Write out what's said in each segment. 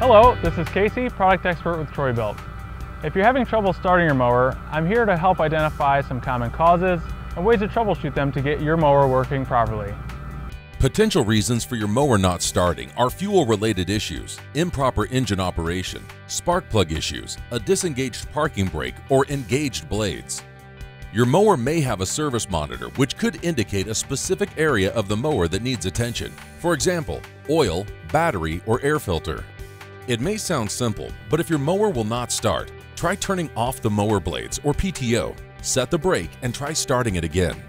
Hello, this is Casey, product expert with Troy-Bilt. If you're having trouble starting your mower, I'm here to help identify some common causes and ways to troubleshoot them to get your mower working properly. Potential reasons for your mower not starting are fuel-related issues, improper engine operation, spark plug issues, a disengaged parking brake, or engaged blades. Your mower may have a service monitor which could indicate a specific area of the mower that needs attention. For example, oil, battery, or air filter. It may sound simple, but if your mower will not start, try turning off the mower blades or PTO, set the brake, and try starting it again.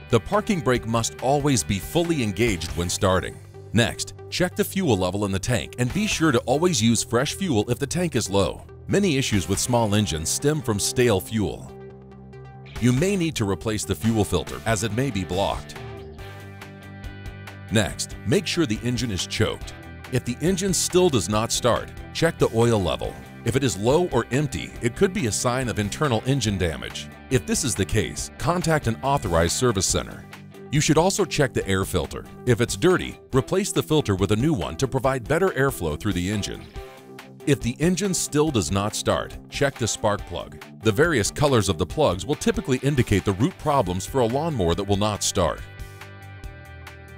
The parking brake must always be fully engaged when starting. Next, check the fuel level in the tank and be sure to always use fresh fuel if the tank is low. Many issues with small engines stem from stale fuel. You may need to replace the fuel filter as it may be blocked. Next, make sure the engine is choked. If the engine still does not start, check the oil level. If it is low or empty, it could be a sign of internal engine damage. If this is the case, contact an authorized service center. You should also check the air filter. If it's dirty, replace the filter with a new one to provide better airflow through the engine. If the engine still does not start, check the spark plug. The various colors of the plugs will typically indicate the root problems for a lawnmower that will not start.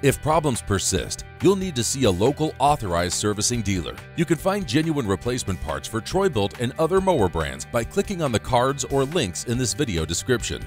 If problems persist, you'll need to see a local authorized servicing dealer. You can find genuine replacement parts for Troy-Bilt and other mower brands by clicking on the cards or links in this video description.